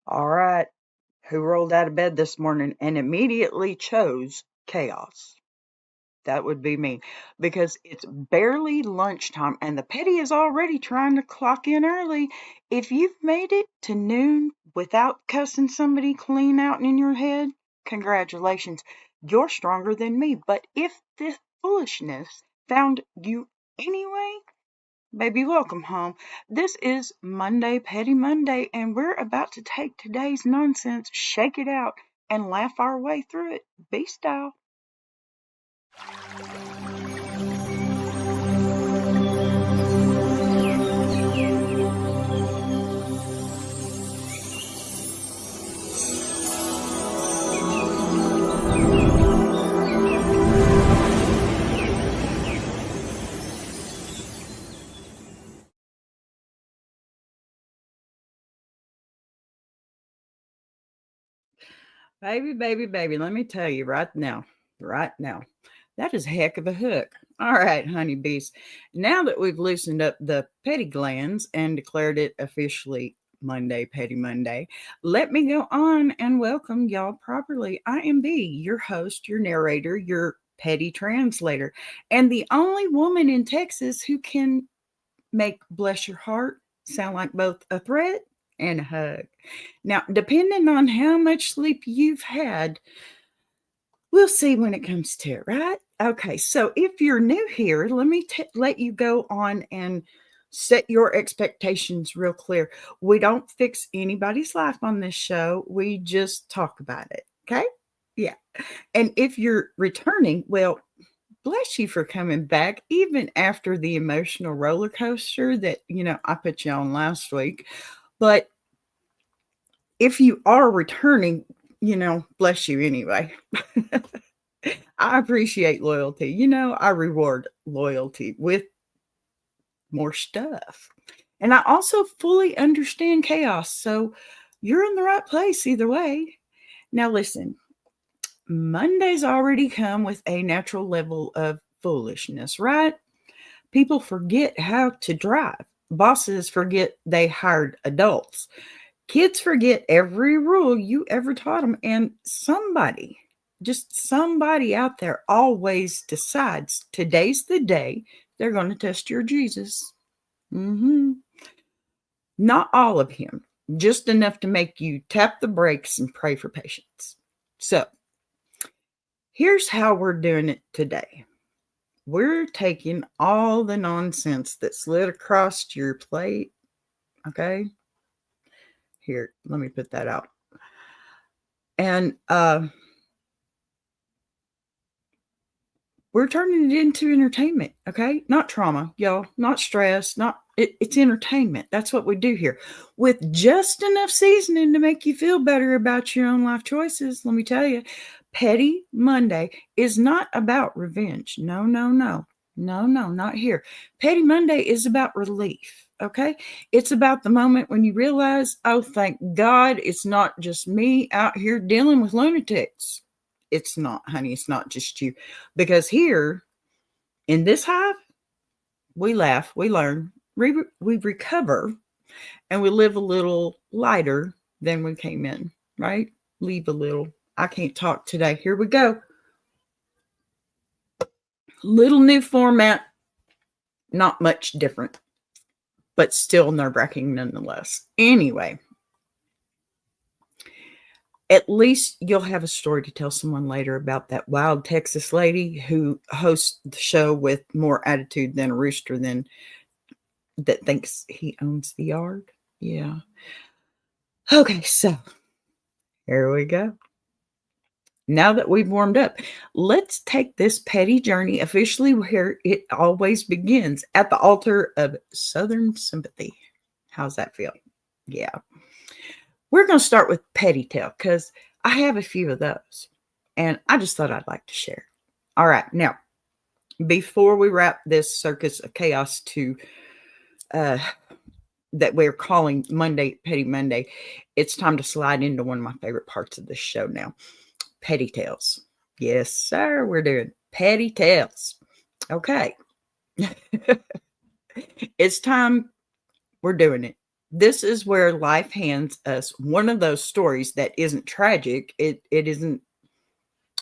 All right. Who rolled out of bed this morning and immediately chose chaos? That would be me because it's barely lunchtime and the petty is already trying to clock in early. If you've made it to noon without cussing somebody clean out in your head, congratulations. You're stronger than me. But if this foolishness found you anyway, baby, welcome home. This is Monday, Petty Monday, and we're about to take today's nonsense, shake it out, and laugh our way through it, B style. Baby, baby, baby, let me tell you right now, that is a heck of a hook. All right, honeybees. Now that we've loosened up the petty glands and declared it officially Monday, Petty Monday, let me go on and welcome y'all properly. I am B, your host, your narrator, your petty translator, and the only woman in Texas who can make bless your heart sound like both a threat and a hug. Now, depending on how much sleep you've had, we'll see when it comes to it, right? Okay, so if you're new here, let me let you go on and set your expectations real clear. We don't fix anybody's life on this show. We just talk about it, okay? Yeah. And if you're returning, well, bless you for coming back, even after the emotional roller coaster that, I put you on last week. But if you are returning, bless you anyway. I appreciate loyalty. I reward loyalty with more stuff. And I also fully understand chaos. So you're in the right place either way. Now, listen, Monday's already come with a natural level of foolishness, right? People forget how to drive. Bosses forget they hired adults. Kids forget every rule you ever taught them. And just somebody out there always decides today's the day they're going to test your Jesus. Not all of him, just enough to make you tap the brakes and pray for patience. So here's how we're doing it today. We're taking all the nonsense that slid across your plate. Okay. Here, let me put that out. And we're turning it into entertainment. Okay. Not trauma, y'all, not stress, it's entertainment. That's what we do here with just enough seasoning to make you feel better about your own life choices. Let me tell you, Petty Monday is not about revenge. No, not here. Petty Monday is about relief. Okay. It's about the moment when you realize, oh, thank God it's not just me out here dealing with lunatics. It's not, honey. It's not just you. Because here in this hive, we laugh, we learn, we recover, and we live a little lighter than we came in, right? Leave a little. I can't talk today. Here we go. Little new format, not much different, but still nerve-wracking nonetheless. Anyway, at least you'll have a story to tell someone later about that wild Texas lady who hosts the show with more attitude than a rooster that thinks he owns the yard. Yeah. Okay, so here we go. Now that we've warmed up, let's take this petty journey officially where it always begins, at the altar of Southern sympathy. How's that feel? Yeah. We're going to start with petty tale because I have a few of those and I just thought I'd like to share. All right. Now, before we wrap this circus of chaos that we're calling Monday, Petty Monday, it's time to slide into one of my favorite parts of this show now. Petty tales. Yes, sir. We're doing petty tales. Okay. It's time. We're doing it. This is where life hands us one of those stories that isn't tragic. It isn't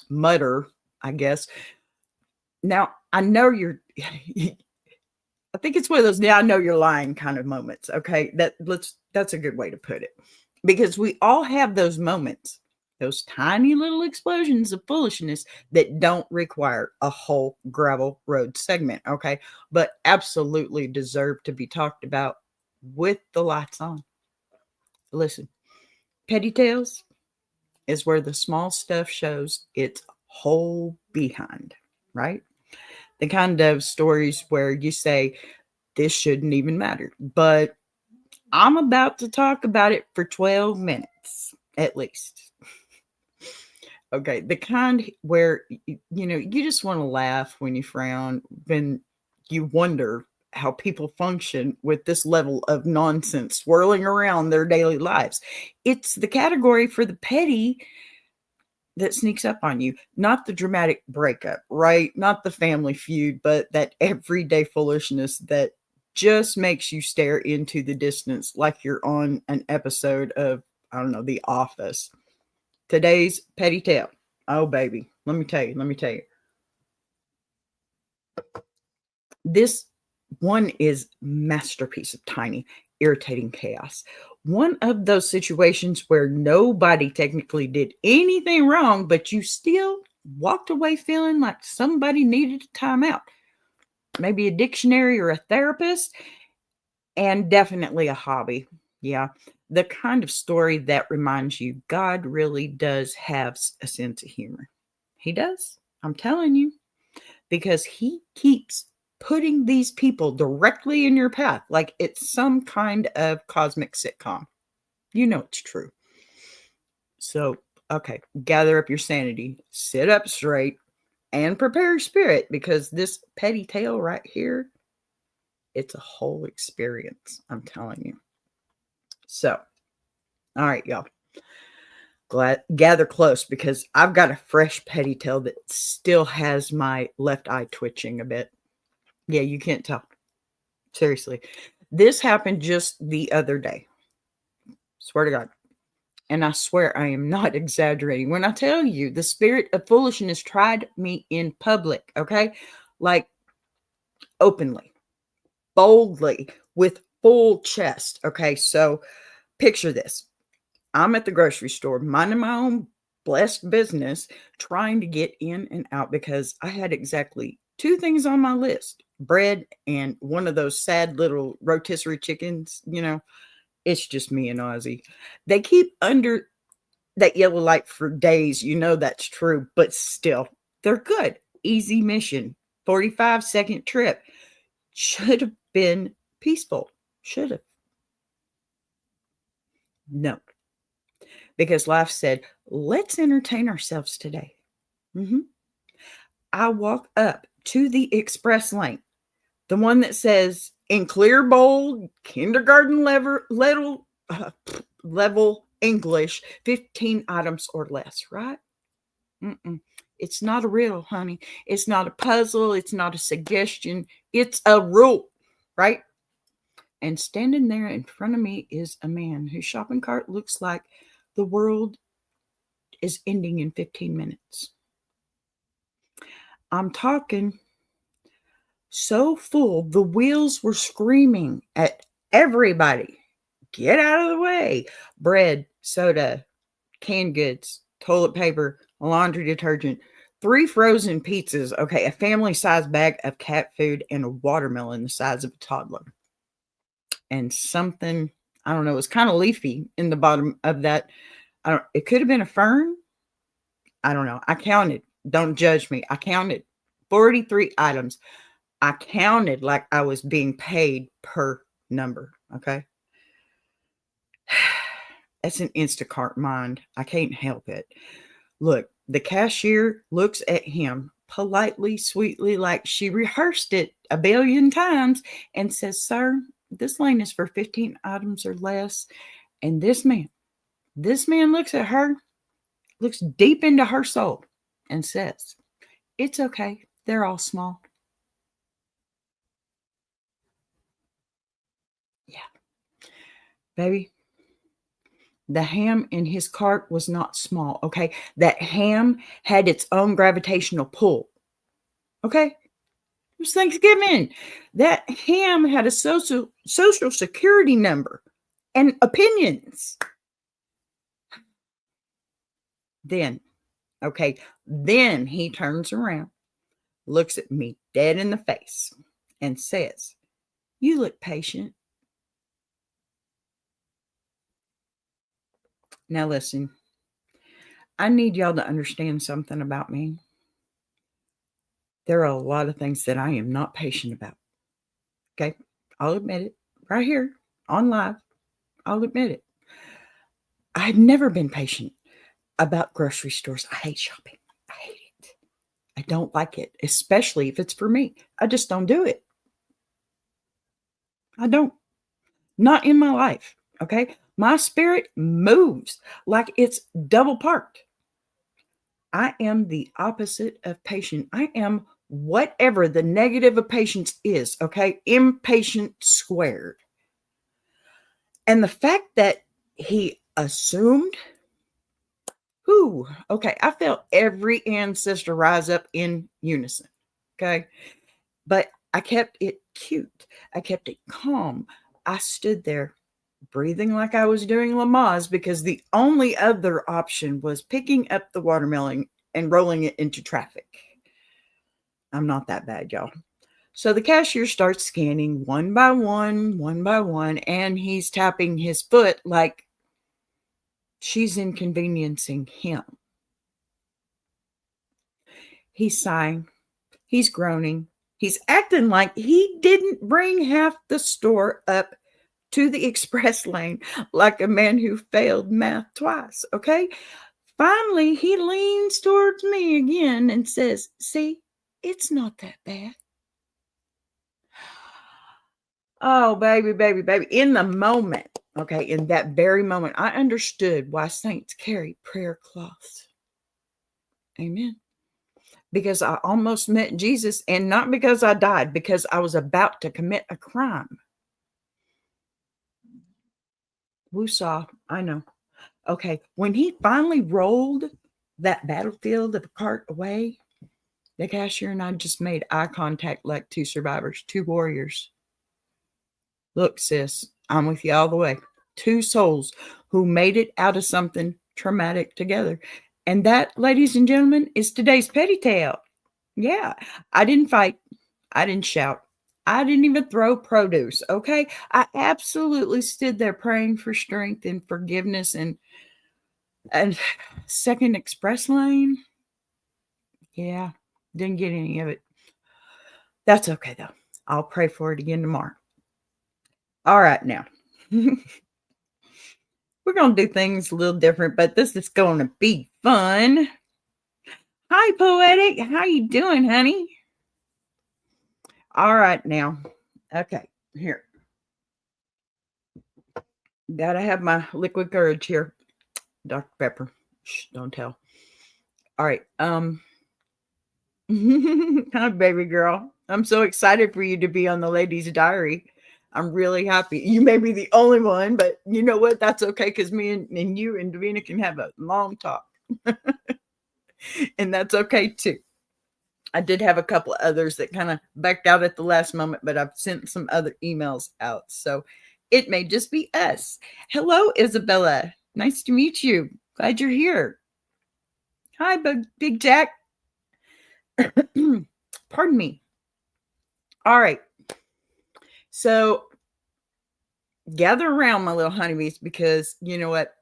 mutter, I guess. Now, I know you're I think it's one of those now I know you're lying kind of moments. Okay. That's a good way to put it. Because we all have those moments, those tiny little explosions of foolishness that don't require a whole gravel road segment. Okay. But absolutely deserve to be talked about with the lights on. Listen, Petty Tales is where the small stuff shows its whole behind, right? The kind of stories where you say, this shouldn't even matter. But I'm about to talk about it for 12 minutes at least. Okay, the kind where you just want to laugh when you frown, when you wonder how people function with this level of nonsense swirling around their daily lives. It's the category for the petty that sneaks up on you, not the dramatic breakup, right? Not the family feud, but that everyday foolishness that just makes you stare into the distance like you're on an episode of, I don't know, The Office. Today's petty tale. Oh, baby. Let me tell you. This one is masterpiece of tiny, irritating chaos. One of those situations where nobody technically did anything wrong, but you still walked away feeling like somebody needed a timeout. Maybe a dictionary or a therapist, and definitely a hobby. Yeah. The kind of story that reminds you God really does have a sense of humor. He does. I'm telling you, because he keeps putting these people directly in your path like it's some kind of cosmic sitcom. You know it's true. So, okay, gather up your sanity, sit up straight, and prepare your spirit because this petty tale right here, it's a whole experience. I'm telling you. So, all right, y'all. Gather close because I've got a fresh petty tale that still has my left eye twitching a bit. Yeah, you can't tell. Seriously. This happened just the other day. Swear to God. And I swear I am not exaggerating when I tell you the spirit of foolishness tried me in public, okay? Like openly, boldly, with full chest. Okay, so picture this. I'm at the grocery store, minding my own blessed business, trying to get in and out because I had exactly two things on my list: bread and one of those sad little rotisserie chickens. It's just me and Ozzy. They keep under that yellow light for days. You know that's true, but still, they're good. Easy mission, 45-second trip. Should have been peaceful. Should have. No, because life said, let's entertain ourselves today. Mhm. I walk up to the express lane, the one that says in clear, bold, kindergarten level English, 15 items or less, right? Mm-mm. It's not a riddle, honey. It's not a puzzle. It's not a suggestion. It's a rule, right? And standing there in front of me is a man whose shopping cart looks like the world is ending in 15 minutes. I'm talking so full, the wheels were screaming at everybody. Get out of the way. Bread, soda, canned goods, toilet paper, laundry detergent, 3 frozen pizzas, okay, a family-sized bag of cat food, and a watermelon the size of a toddler. And something, I don't know, it was kind of leafy in the bottom of that. It could have been a fern. I don't know. I counted. Don't judge me. I counted 43 items. I counted like I was being paid per number. Okay. That's an Instacart mind. I can't help it. Look, the cashier looks at him politely, sweetly, like she rehearsed it a billion times and says, Sir, this lane is for 15 items or less. And this man looks at her, looks deep into her soul and says, It's okay. They're all small. Yeah. Baby, the ham in his cart was not small, okay? That ham had its own gravitational pull, okay? It was Thanksgiving. That ham had a social security number and opinions. Then, okay, then he turns around, looks at me dead in the face, and says, "You look patient." Now, listen, I need y'all to understand something about me. There are a lot of things that I am not patient about. Okay. I'll admit it right here on live. I'll admit it. I've never been patient about grocery stores. I hate shopping. I hate it. I don't like it, especially if it's for me. I just don't do it. I don't. Not in my life. Okay. My spirit moves like it's double parked. I am the opposite of patient. I am whatever the negative of patience is. Okay. Impatient squared. And the fact that he assumed, okay, I felt every ancestor rise up in unison. Okay. But I kept it cute. I kept it calm. I stood there breathing like I was doing Lamaze because the only other option was picking up the watermelon and rolling it into traffic. I'm not that bad, y'all. So the cashier starts scanning one by one, and he's tapping his foot like she's inconveniencing him. He's sighing. He's groaning. He's acting like he didn't bring half the store up to the express lane like a man who failed math twice, okay? Finally, he leans towards me again and says, "See, it's not that bad." Oh, baby, baby, baby. In the moment, okay, in that very moment, I understood why saints carry prayer cloths. Amen. Because I almost met Jesus, and not because I died, because I was about to commit a crime. Woosah, I know. Okay, when he finally rolled that battlefield of the cart away, the cashier and I just made eye contact like two survivors, two warriors. Look, sis, I'm with you all the way. Two souls who made it out of something traumatic together. And that, ladies and gentlemen, is today's petty tale. Yeah, I didn't fight. I didn't shout. I didn't even throw produce, okay? I absolutely stood there praying for strength and forgiveness and second express lane. Yeah, didn't get any of it. That's okay, though. I'll pray for it again tomorrow. All right, now. We're going to do things a little different, but this is going to be fun. Hi, Poetic. How you doing, honey? All right, now. Okay, here. Gotta have my liquid courage here. Dr. Pepper. Shh, don't tell. All right. Hi, baby girl. I'm so excited for you to be on the Ladies' Diary. I'm really happy. You may be the only one, but you know what? That's okay because me and you and Davina can have a long talk. And that's okay too. I did have a couple of others that kind of backed out at the last moment, but I've sent some other emails out. So it may just be us. Hello, Isabella. Nice to meet you. Glad you're here. Hi, Big Jack. Pardon me. All right. So gather around, my little honeybees, because you know what?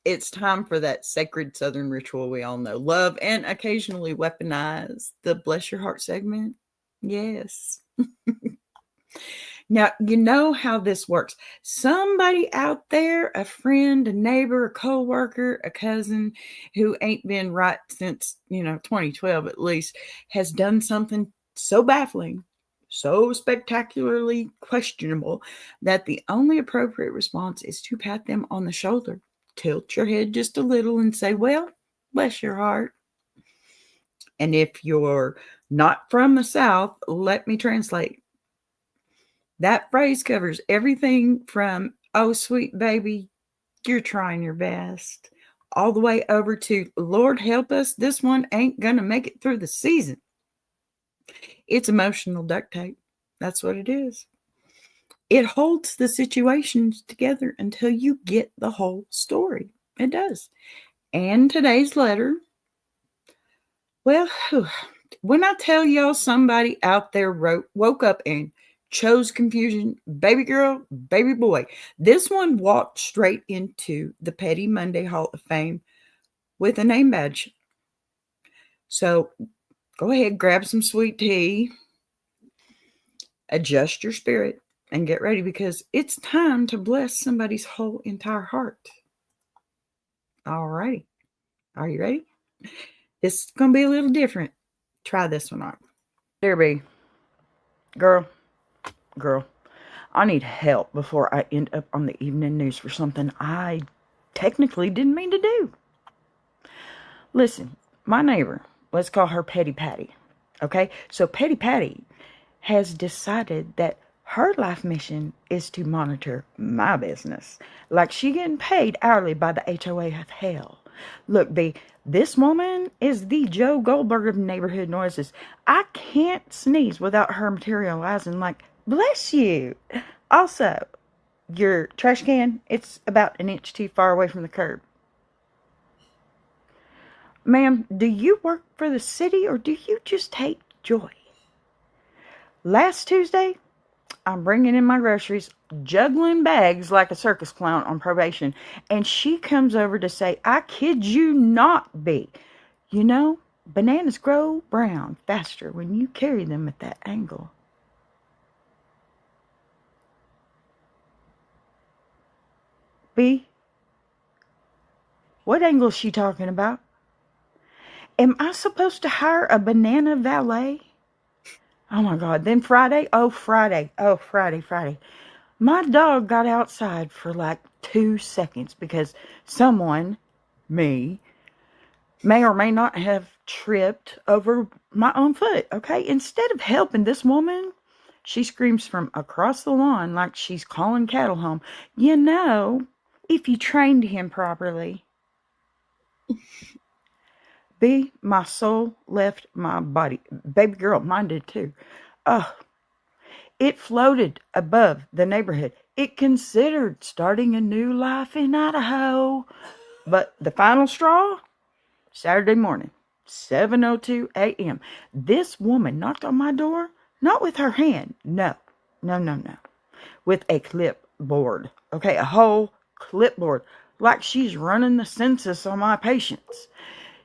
It's time for that sacred Southern ritual we all know. Love and occasionally weaponize the Bless Your Heart segment. Yes. Now, you know how this works. Somebody out there, a friend, a neighbor, a coworker, a cousin who ain't been right since, 2012 at least, has done something so baffling, so spectacularly questionable that the only appropriate response is to pat them on the shoulder, tilt your head just a little and say, "Well, bless your heart." And if you're not from the South, let me translate. That phrase covers everything from Oh, sweet baby, you're trying your best. All the way over to Lord help us, this one ain't gonna make it through the season. It's emotional duct tape. That's what it is. It holds the situations together until you get the whole story. It does. And today's letter, well, when I tell y'all somebody out there woke up and chose confusion, baby girl, baby boy, this one walked straight into the Petty Monday Hall of Fame with a name badge. So go ahead, grab some sweet tea, adjust your spirit, and get ready because it's time to bless somebody's whole entire heart. All righty. Are you ready? This is going to be a little different. Try this one on. There be. Girl, I need help before I end up on the evening news for something I technically didn't mean to do. Listen, my neighbor, let's call her Petty Patty. Okay? So Petty Patty has decided that her life mission is to monitor my business. Like she getting paid hourly by the HOA of hell. Look, B, this woman is the Joe Goldberg of neighborhood noises. I can't sneeze without her materializing like, bless you. Also, your trash can, it's about an inch too far away from the curb. Ma'am, do you work for the city or do you just take joy? Last Tuesday, I'm bringing in my groceries, juggling bags like a circus clown on probation, and she comes over to say, I kid you not, B. You know, bananas grow brown faster when you carry them at that angle. B, what angle is she talking about? Am I supposed to hire a banana valet? Oh my God. Then Friday. My dog got outside for like 2 seconds because someone, me, may or may not have tripped over my own foot. Okay. Instead of helping this woman, she screams from across the lawn like she's calling cattle home. You know, if you trained him properly. B, my soul left my body. Baby girl, mine did too. It floated above the neighborhood. It considered starting a new life in Idaho. But the final straw, Saturday morning, 7:02 a.m. This woman knocked on my door, not with her hand. No. With a clipboard. Okay, a whole clipboard. Like she's running the census on my patients.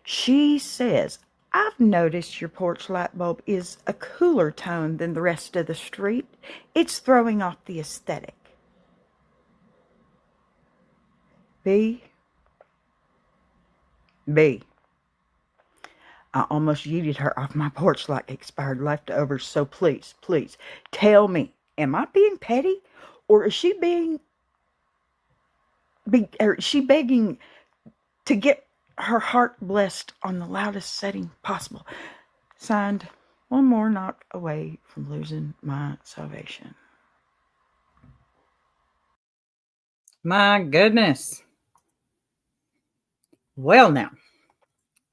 She says, I've noticed your porch light bulb is a cooler tone than the rest of the street. It's throwing off the aesthetic. B. I almost yeeted her off my porch like expired leftovers. So please, tell me, am I being petty? Or is she begging to get her heart blessed on the loudest setting possible? Signed, one more knock away from losing my salvation. My goodness. Well, now.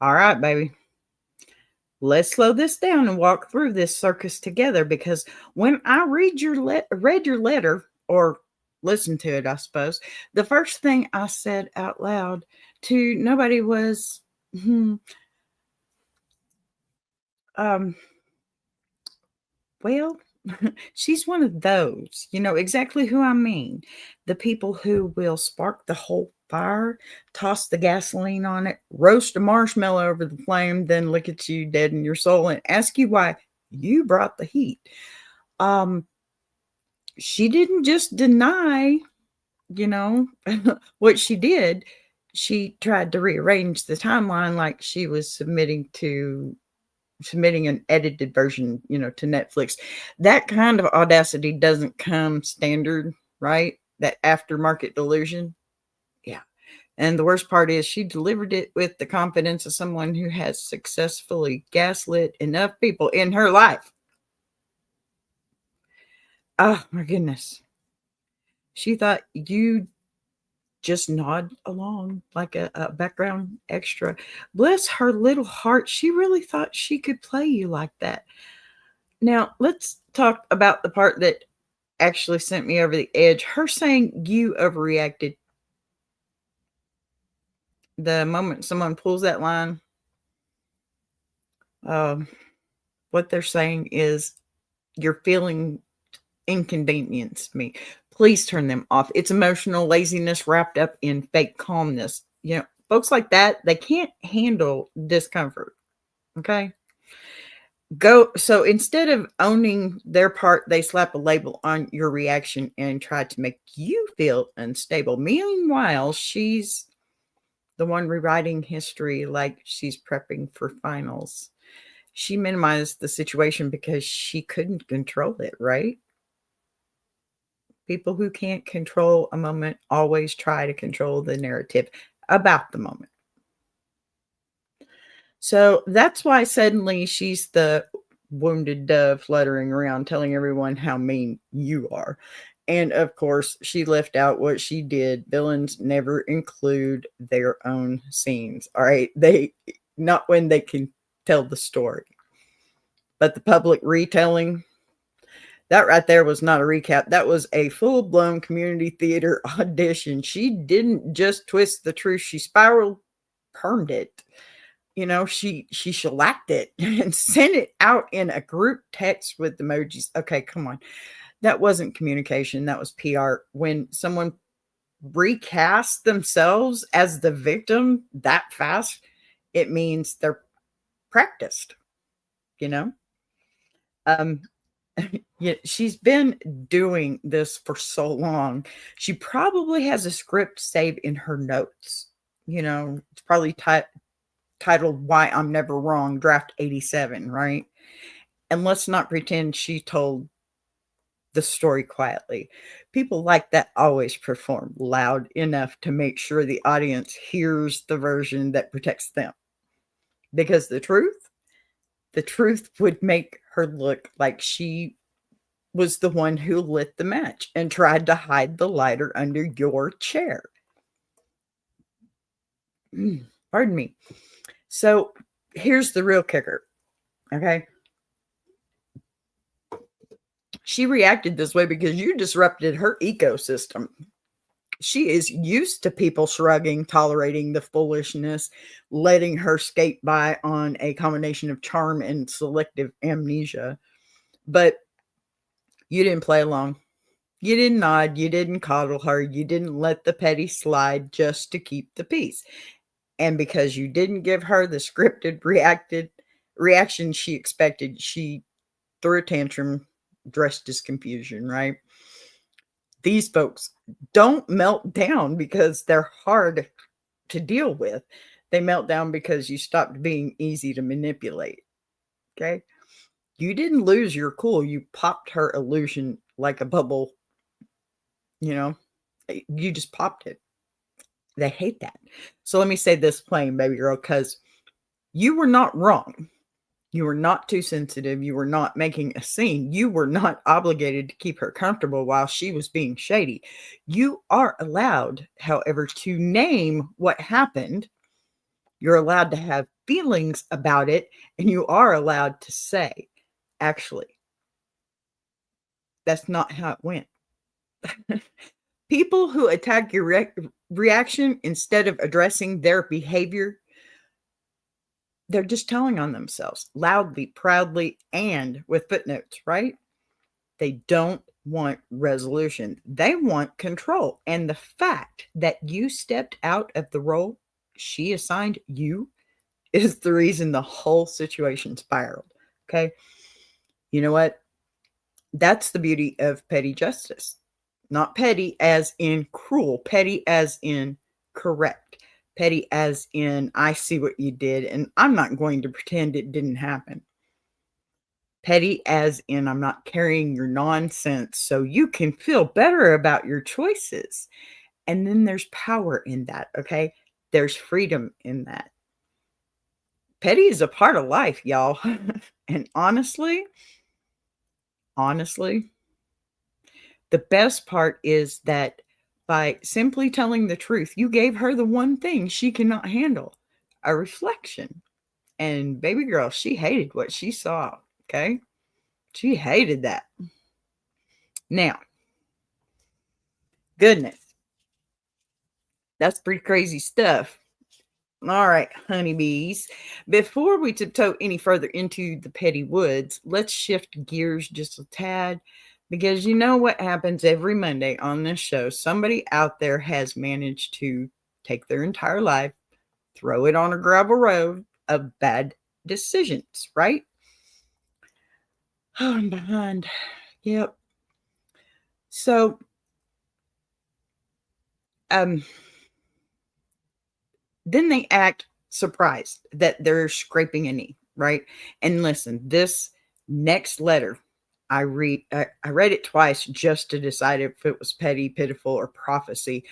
All right, baby. Let's slow this down and walk through this circus together because when I read your letter or listened to it, I suppose, the first thing I said out loud to nobody was, well, she's one of those, you know exactly who I mean. The people who will spark the whole fire, toss the gasoline on it, roast a marshmallow over the flame, then look at you dead in your soul and ask you why you brought the heat. She didn't just deny, what she did. She tried to rearrange the timeline like she was submitting an edited version, to Netflix. That kind of audacity doesn't come standard, right? That aftermarket delusion. Yeah. And the worst part is she delivered it with the confidence of someone who has successfully gaslit enough people in her life. Oh my goodness. She thought you just nod along like a background extra. Bless her little heart. She really thought she could play you like that. Now, let's talk about the part that actually sent me over the edge. Her saying you overreacted. The moment someone pulls that line, um, what they're saying is you're feeling inconvenienced me. Please turn them off. It's emotional laziness wrapped up in fake calmness. Folks like that, they can't handle discomfort. Okay. So instead of owning their part, they slap a label on your reaction and try to make you feel unstable. Meanwhile, she's the one rewriting history like she's prepping for finals. She minimized the situation because she couldn't control it, right? People who can't control a moment always try to control the narrative about the moment. So that's why suddenly she's the wounded dove fluttering around telling everyone how mean you are. And of course, she left out what she did. Villains never include their own scenes. All right. Not when they can tell the story. But the public retelling, that right there was not a recap. That was a full-blown community theater audition. She didn't just twist the truth. She spiral permed it. She shellacked it and sent it out in a group text with emojis. Okay, come on. That wasn't communication. That was PR. When someone recasts themselves as the victim that fast, it means they're practiced, you know? Um, yeah, she's been doing this for so long. She probably has a script saved in her notes. It's probably titled Why I'm Never Wrong, Draft 87, right? And let's not pretend she told the story quietly. People like that always perform loud enough to make sure the audience hears the version that protects them. Because the truth would make her look like she was the one who lit the match and tried to hide the lighter under your chair. Pardon me. So here's the real kicker. Okay. She reacted this way because you disrupted her ecosystem. She is used to people shrugging, tolerating the foolishness, letting her skate by on a combination of charm and selective amnesia. But you didn't play along. You didn't nod. You didn't coddle her. You didn't let the petty slide just to keep the peace. And because you didn't give her the scripted reaction she expected, she threw a tantrum dressed as confusion, right? These folks don't melt down because they're hard to deal with. They melt down because you stopped being easy to manipulate. Okay. You didn't lose your cool. You popped her illusion like a bubble. You just popped it. They hate that. So let me say this plain, baby girl, because you were not wrong. You were not too sensitive. You were not making a scene. You were not obligated to keep her comfortable while she was being shady. You are allowed, however, to name what happened. You're allowed to have feelings about it, and you are allowed to say, actually, that's not how it went. People who attack your reaction instead of addressing their behavior, they're just telling on themselves loudly, proudly, and with footnotes, right? They don't want resolution. They want control. And the fact that you stepped out of the role she assigned you is the reason the whole situation spiraled. Okay. You know what? That's the beauty of petty justice. Not petty as in cruel, petty as in correct, petty as in I see what you did and I'm not going to pretend it didn't happen. Petty as in I'm not carrying your nonsense so you can feel better about your choices. And then there's power in that, okay? There's freedom in that. Petty is a part of life, y'all. And honestly, The best part is that by simply telling the truth, you gave her the one thing she cannot handle, a reflection. And baby girl, she hated what she saw. Okay. She hated that. Now, goodness, that's pretty crazy stuff. All right, honeybees. Before we tiptoe any further into the petty woods, let's shift gears just a tad because you know what happens every Monday on this show. Somebody out there has managed to take their entire life, throw it on a gravel road of bad decisions, right? Oh, I'm behind. Yep. So, um, then they act surprised that they're scraping a knee, right? And listen, this next letter, I read it twice just to decide if it was petty, pitiful, or prophecy.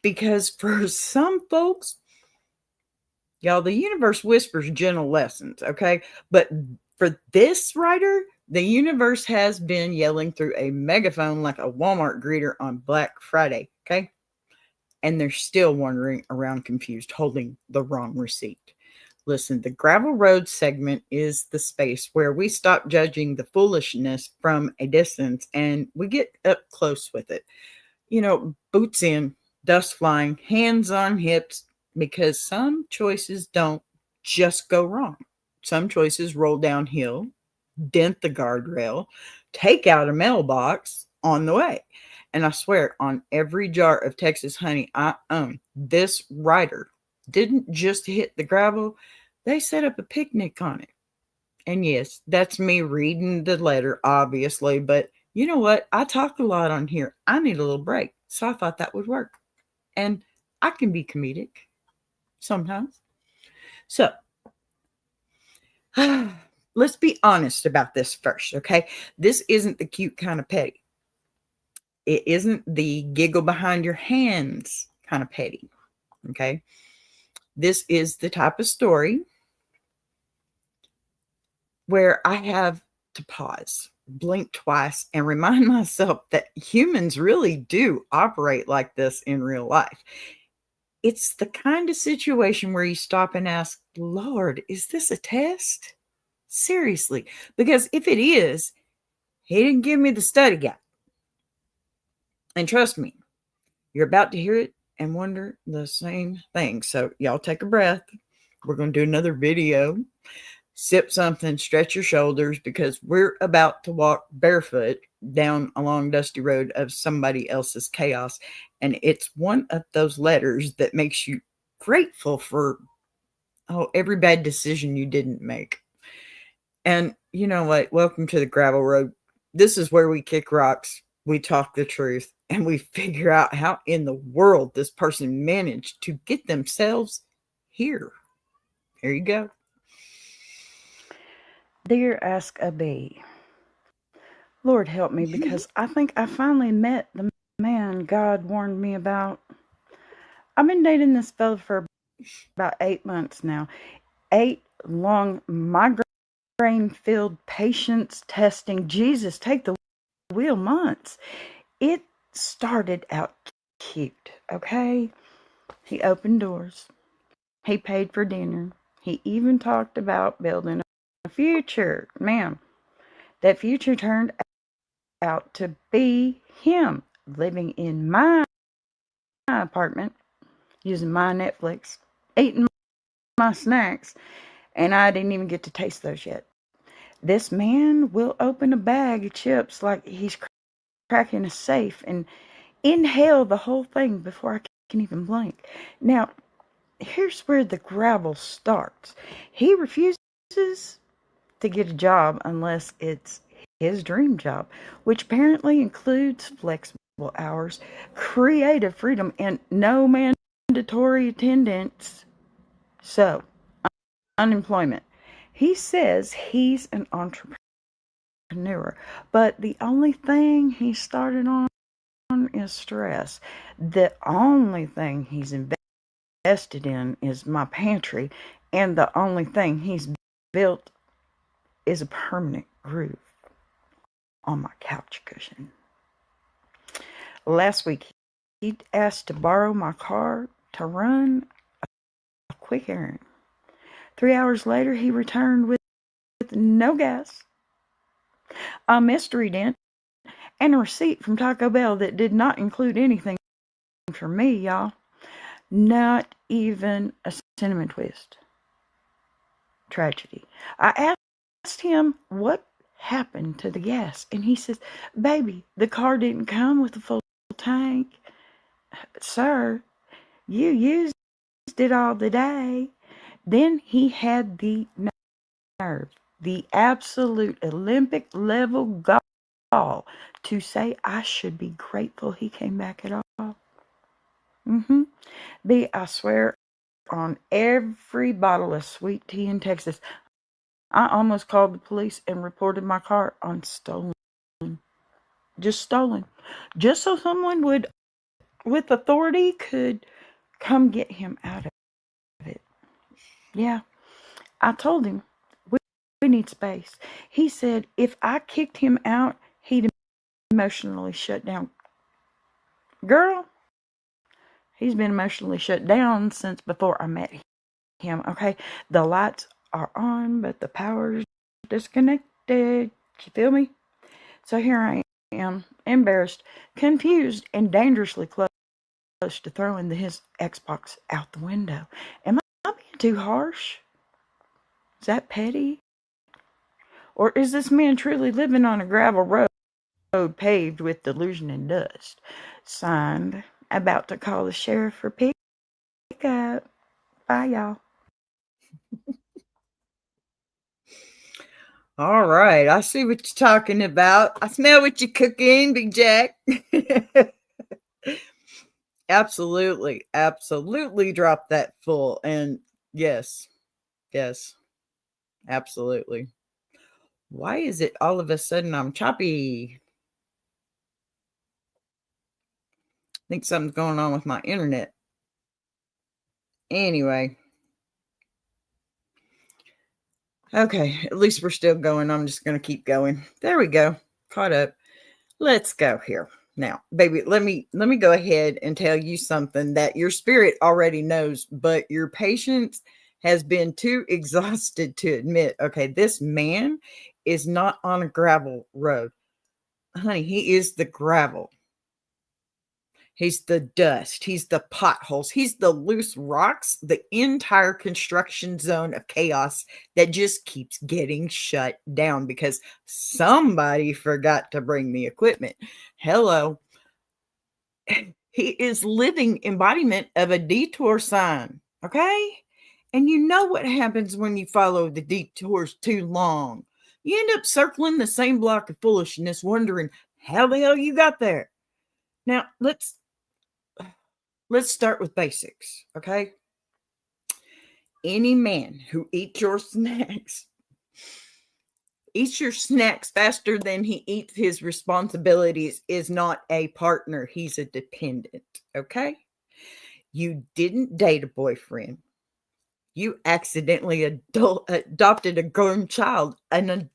Because for some folks, y'all, the universe whispers gentle lessons, okay? But for this writer, the universe has been yelling through a megaphone like a Walmart greeter on Black Friday, okay? And they're still wandering around confused, holding the wrong receipt. Listen, the gravel road segment is the space where we stop judging the foolishness from a distance and we get up close with it. You know, boots in, dust flying, hands on hips, because some choices don't just go wrong. Some choices roll downhill, dent the guardrail, take out a mailbox on the way. And I swear, on every jar of Texas honey I own, this writer didn't just hit the gravel, they set up a picnic on it. And yes, that's me reading the letter, obviously, but you know what? I talk a lot on here. I need a little break. So I thought that would work. And I can be comedic sometimes. So let's be honest about this first, okay? This isn't the cute kind of petty. It isn't the giggle behind your hands kind of petty, okay? This is the type of story where I have to pause, blink twice, and remind myself that humans really do operate like this in real life. It's the kind of situation where you stop and ask, Lord, is this a test? Seriously. Because if it is, he didn't give me the study guide. And trust me, you're about to hear it and wonder the same thing. So, y'all take a breath. We're going to do another video. Sip something, stretch your shoulders because we're about to walk barefoot down a long dusty road of somebody else's chaos. And it's one of those letters that makes you grateful for every bad decision you didn't make. And you know what? Welcome to the gravel road. This is where we kick rocks, we talk the truth, and we figure out how in the world this person managed to get themselves here. Here you go. Dear Ask a Bee, Lord help me because I think I finally met the man God warned me about. I've been dating this fella for about 8 months now. 8 long migraine-filled patience testing, Jesus, take the wheel months. It started out cute, okay? He opened doors. He paid for dinner. He even talked about building a future. Ma'am, that future turned out to be him living in my apartment, using my Netflix, eating my snacks, and I didn't even get to taste those yet. This man will open a bag of chips like he's cracking a safe and inhale the whole thing before I can even blink. Now, here's where the gravel starts. He refuses to get a job unless it's his dream job, which apparently includes flexible hours, creative freedom, and no mandatory attendance. So, unemployment. He says he's an entrepreneur, but the only thing he started on is stress. The only thing he's invested in is my pantry, and the only thing he's built is a permanent groove on my couch cushion. last week he asked to borrow my car to run a quick errand. 3 hours later, he returned with no gas, a mystery dent, and a receipt from Taco Bell that did not include anything for me, y'all. Not even a cinnamon twist. Tragedy. I asked him what happened to the gas, and he says, "Baby, the car didn't come with a full tank." Sir, you used it all the day. Then he had the nerve, the absolute Olympic level gall to say I should be grateful he came back at all. B, I swear on every bottle of sweet tea in Texas, I almost called the police and reported my car on stolen. Just stolen. Just so someone with authority could come get him out of it. Yeah, I told him we need space. He said if I kicked him out, he'd emotionally shut down. Girl, he's been emotionally shut down since before I met him, okay? The lights are on, but the power's disconnected. You feel me? So here I am, embarrassed, confused, and dangerously close to throwing his Xbox out the window. Am I being too harsh? Is that petty? Or is this man truly living on a gravel road paved with delusion and dust? Signed, about to call the sheriff for pickup. Bye, y'all. All right, I see what you're talking about. I smell what you're cooking, Big Jack. Absolutely, absolutely drop that full. And yes, absolutely. Why is it all of a sudden I'm choppy? I think something's going on with my internet. Anyway. Okay, at least we're still going. I'm just going to keep going. There we go. Caught up. Let's go here. Now, baby, let me go ahead and tell you something that your spirit already knows, but your patience has been too exhausted to admit. Okay, this man is not on a gravel road. Honey, he is the gravel. He's the dust. He's the potholes. He's the loose rocks, the entire construction zone of chaos that just keeps getting shut down because somebody forgot to bring the equipment. Hello. He is living embodiment of a detour sign. Okay. And you know what happens when you follow the detours too long. You end up circling the same block of foolishness, wondering how the hell you got there. Now, let's start with basics, okay? Any man who eats your snacks faster than he eats his responsibilities is not a partner. He's a dependent, okay? You didn't date a boyfriend. You accidentally adopted a grown child and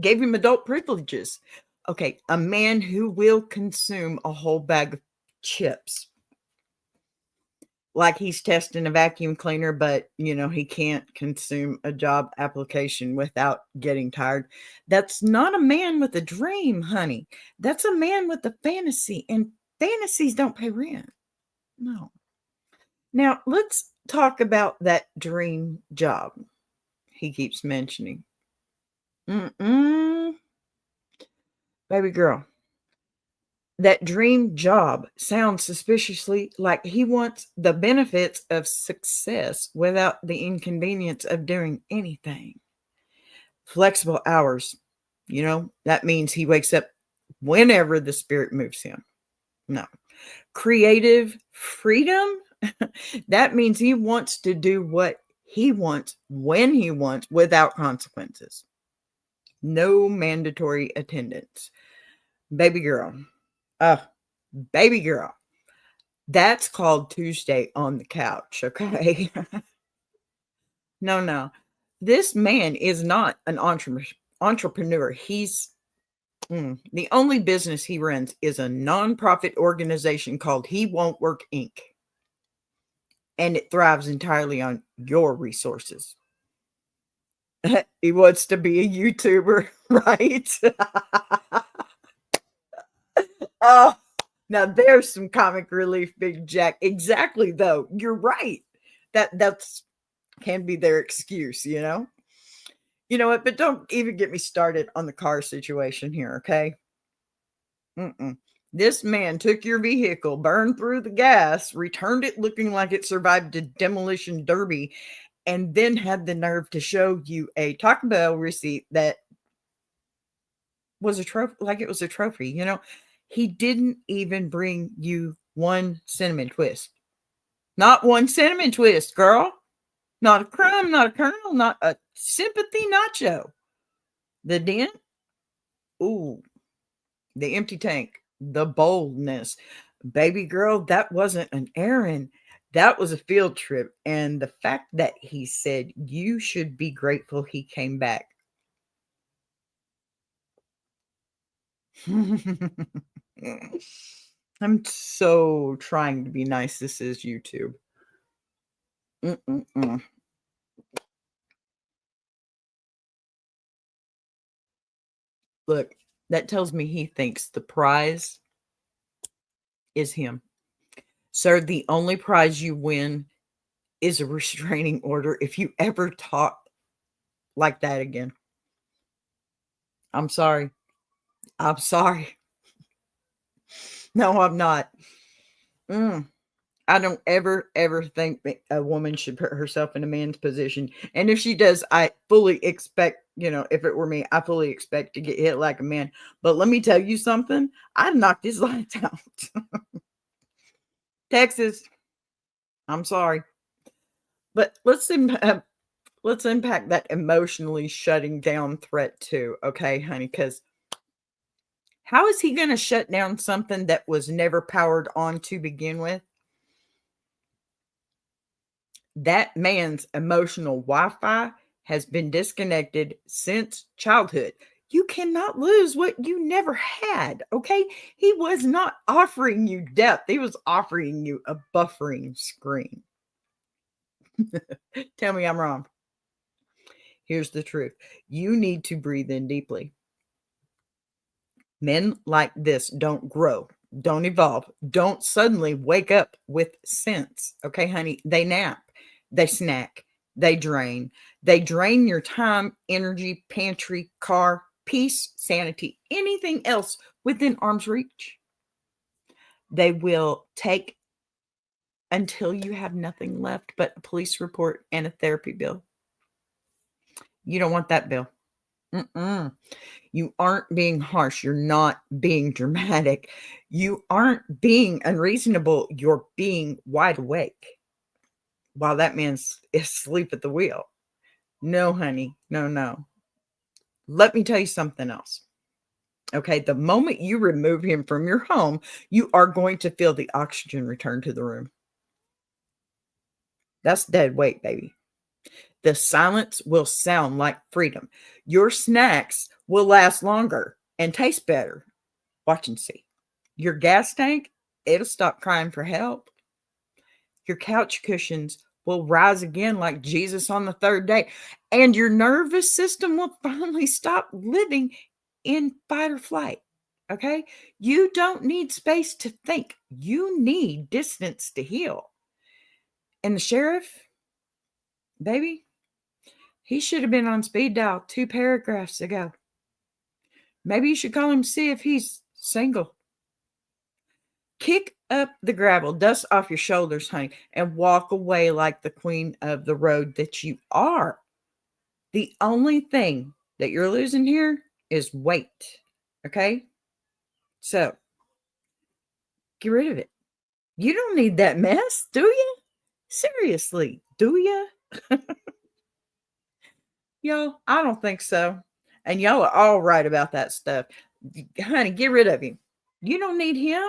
gave him adult privileges. Okay, a man who will consume a whole bag of chips like he's testing a vacuum cleaner, but he can't consume a job application without getting tired. That's not a man with a dream, honey. That's a man with a fantasy, and fantasies don't pay rent. No. Now, let's talk about that dream job he keeps mentioning. Baby girl, that dream job sounds suspiciously like he wants the benefits of success without the inconvenience of doing anything. Flexible hours, that means he wakes up whenever the spirit moves him. No. Creative freedom, that means he wants to do what he wants when he wants without consequences. No mandatory attendance. Baby girl. Baby girl. That's called Tuesday on the couch, okay? No. This man is not an entrepreneur. He's The only business he runs is a nonprofit organization called He Won't Work Inc. And it thrives entirely on your resources. He wants to be a YouTuber, right? Oh, now there's some comic relief, Big Jack. Exactly, though. You're right. That's can be their excuse, you know? You know what? But don't even get me started on the car situation here, okay? Mm-mm. This man took your vehicle, burned through the gas, returned it looking like it survived a demolition derby, and then had the nerve to show you a Taco Bell receipt that was a trophy, like it was a trophy, you know? He didn't even bring you one cinnamon twist. Not one cinnamon twist, girl. Not a crumb, not a kernel, not a sympathy nacho. The dent, ooh, the empty tank, the boldness. Baby girl, that wasn't an errand. That was a field trip. And the fact that he said you should be grateful he came back. I'm so trying to be nice. This is YouTube. Mm-mm-mm. Look, that tells me he thinks the prize is him. Sir, the only prize you win is a restraining order if you ever talk like that again. I'm sorry. I'm sorry. No, I'm not. Mm. I don't ever think a woman should put herself in a man's position. And if she does, I fully expect, if it were me, I fully expect to get hit like a man. But let me tell you something. I'd knock his lights out. Texas, I'm sorry. But let's unpack that emotionally shutting down threat too, okay, honey? Because how is he going to shut down something that was never powered on to begin with? That man's emotional Wi-Fi has been disconnected since childhood. You cannot lose what you never had, okay? He was not offering you depth. He was offering you a buffering screen. Tell me I'm wrong. Here's the truth. You need to breathe in deeply. Men like this don't grow, don't evolve, don't suddenly wake up with sense. Okay, honey? They nap, they snack, they drain. They drain your time, energy, pantry, car, peace, sanity, anything else within arm's reach. They will take until you have nothing left but a police report and a therapy bill. You don't want that bill. Mm-mm. You aren't being harsh. You're not being dramatic. You aren't being unreasonable. You're being wide awake while that man's asleep at the wheel. No, honey. No, no. Let me tell you something else. Okay. The moment you remove him from your home, you are going to feel the oxygen return to the room. That's dead weight, baby. The silence will sound like freedom. Your snacks will last longer and taste better. Watch and see. Your gas tank, it'll stop crying for help. Your couch cushions will rise again like Jesus on the third day. And your nervous system will finally stop living in fight or flight. Okay? You don't need space to think. You need distance to heal. And the sheriff, baby, he should have been on speed dial 2 paragraphs ago. Maybe you should call him to see if he's single. Kick up the gravel, dust off your shoulders, honey, and walk away like the queen of the road that you are. The only thing that you're losing here is weight. Okay? So get rid of it. You don't need that mess, do you? Seriously, do you? Y'all, I don't think so. And y'all are all right about that stuff. Honey, get rid of him. You don't need him.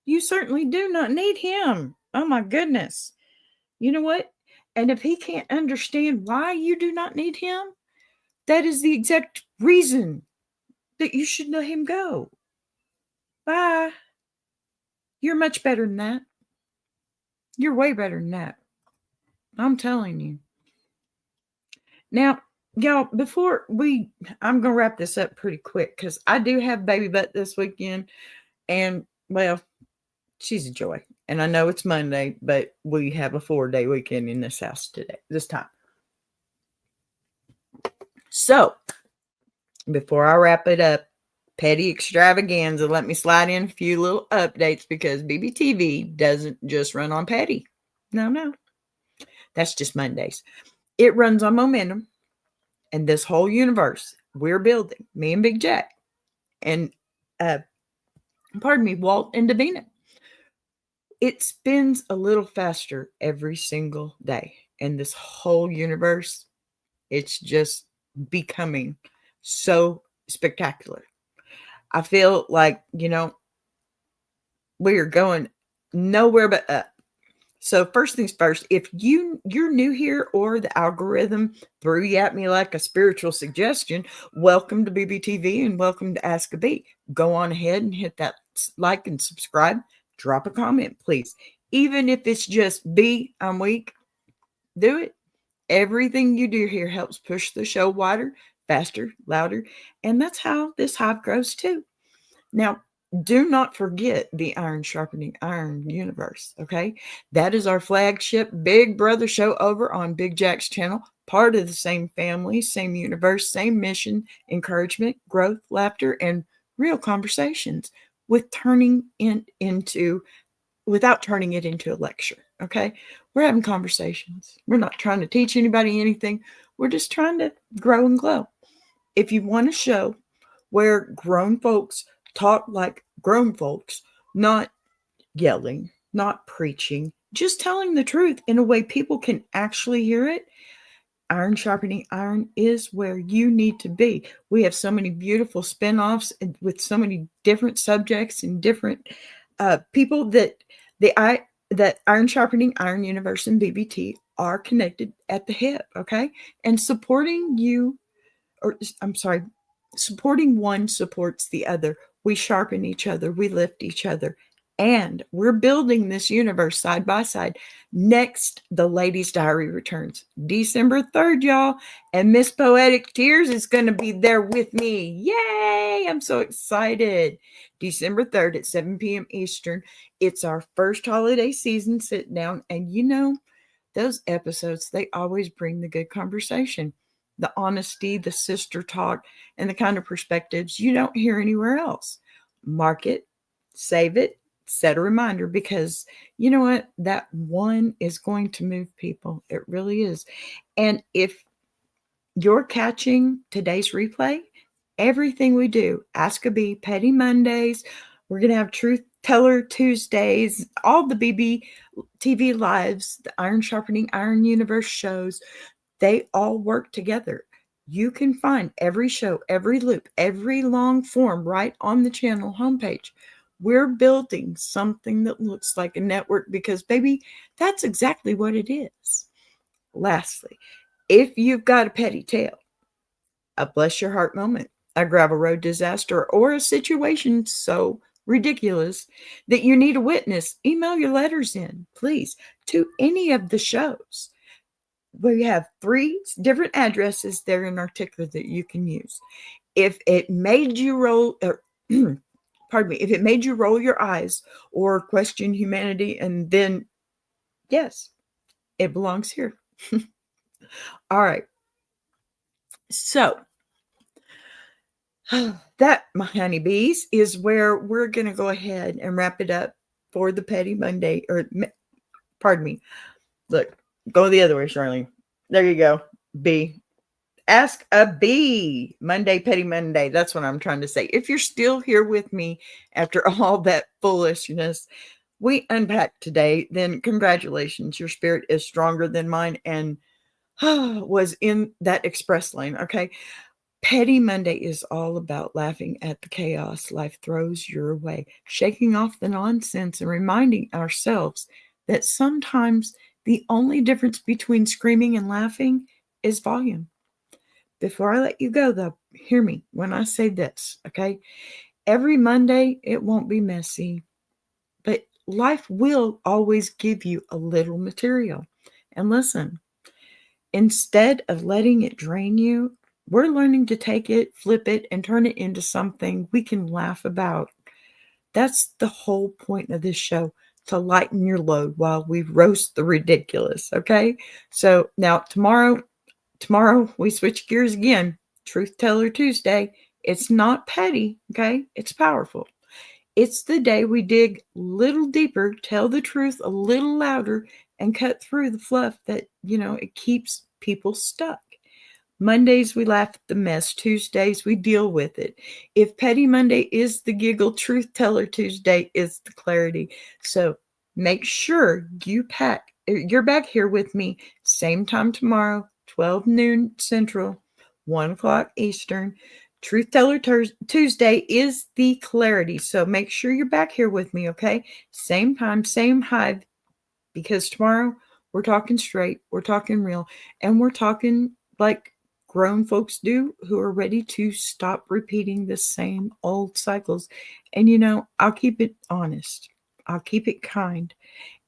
You certainly do not need him. Oh my goodness. You know what? And if he can't understand why you do not need him, that is the exact reason that you should let him go. Bye. You're much better than that. You're way better than that. I'm telling you. Now, y'all, I'm going to wrap this up pretty quick because I do have baby butt this weekend. And, well, she's a joy. And I know it's Monday, but we have a 4-day weekend in this house this time. So, before I wrap it up, petty extravaganza, let me slide in a few little updates because BBTV doesn't just run on petty. No. That's just Mondays. It runs on momentum. And this whole universe we're building, me and Big Jack, and Walt and Davina, it spins a little faster every single day. And this whole universe, it's just becoming so spectacular. I feel like, we are going nowhere but up. So first things first, if you're new here or the algorithm threw you at me like a spiritual suggestion, welcome to BBTV and welcome to Ask a Bee. Go on ahead and hit that like and subscribe. Drop a comment, please. Even if it's just B, I'm weak, do it. Everything you do here helps push the show wider, faster, louder, and that's how this hive grows too. Now, do not forget the Iron Sharpening Iron universe, okay? That is our flagship Big Brother show over on Big Jack's channel, part of the same family, same universe, same mission, encouragement, growth, laughter, and real conversations without turning it into a lecture, okay? We're having conversations. We're not trying to teach anybody anything. We're just trying to grow and glow. If you want a show where grown folks talk like grown folks, not yelling, not preaching, just telling the truth in a way people can actually hear it, Iron Sharpening Iron is where you need to be. We have so many beautiful spinoffs with so many different subjects and different people that Iron Sharpening Iron Universe and BBT are connected at the hip, okay? And supporting one supports the other. We sharpen each other. We lift each other. And we're building this universe side by side. Next, the Ladies' Diary returns. December 3rd, y'all. And Miss Poetic Tears is going to be there with me. Yay! I'm so excited. December 3rd at 7 p.m. Eastern. It's our first holiday season sit down. And those episodes, they always bring the good conversation, the honesty, the sister talk, and the kind of perspectives you don't hear anywhere else. Mark it, save it, set a reminder, because you know what? That one is going to move people. It really is. And if you're catching today's replay, everything we do, Ask a Bee, Petty Mondays, we're going to have Truth Teller Tuesdays, all the BBTV lives, the Iron Sharpening Iron Universe shows, they all work together. You can find every show, every loop, every long form right on the channel homepage. We're building something that looks like a network because, baby, that's exactly what it is. Lastly, if you've got a petty tale, a bless your heart moment, a gravel road disaster, or a situation so ridiculous that you need a witness, email your letters in, please, to any of the shows. We have 3 different addresses there in our ticker that you can use. If it made you roll, if it made you roll your eyes or question humanity, and then, yes, it belongs here. All right. So, that, my honeybees, is where we're going to go ahead and wrap it up for the Petty Monday, Look, go the other way, Charlene. There you go. B. Ask a Bee. Monday, Petty Monday. That's what I'm trying to say. If you're still here with me after all that foolishness we unpacked today, then congratulations. Your spirit is stronger than mine and was in that express lane. Okay. Petty Monday is all about laughing at the chaos life throws your way, shaking off the nonsense and reminding ourselves that sometimes the only difference between screaming and laughing is volume. Before I let you go, though, hear me when I say this, okay? Every Monday, it won't be messy, but life will always give you a little material. And listen, instead of letting it drain you, we're learning to take it, flip it, and turn it into something we can laugh about. That's the whole point of this show, to lighten your load while we roast the ridiculous, okay? So now tomorrow we switch gears again. Truth Teller Tuesday. It's not petty, okay? It's powerful. It's the day we dig a little deeper, tell the truth a little louder, and cut through the fluff that, it keeps people stuck. Mondays, we laugh at the mess. Tuesdays, we deal with it. If Petty Monday is the giggle, Truth Teller Tuesday is the clarity. So make sure you're back here with me, same time tomorrow, 12 noon Central, 1 o'clock Eastern. Truth Teller Tuesday is the clarity. So make sure you're back here with me, okay? Same time, same hive, because tomorrow we're talking straight, we're talking real, and we're talking like grown folks do who are ready to stop repeating the same old cycles. And I'll keep it honest, I'll keep it kind,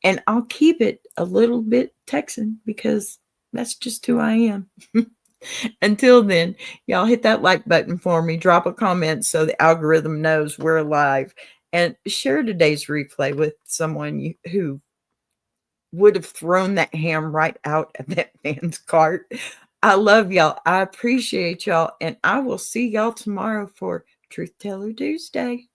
and I'll keep it a little bit Texan because that's just who I am. Until then, y'all hit that like button for me, drop a comment so the algorithm knows we're alive, and share today's replay with someone who would have thrown that ham right out of that man's cart. I love y'all. I appreciate y'all. And I will see y'all tomorrow for Truth Teller Tuesday.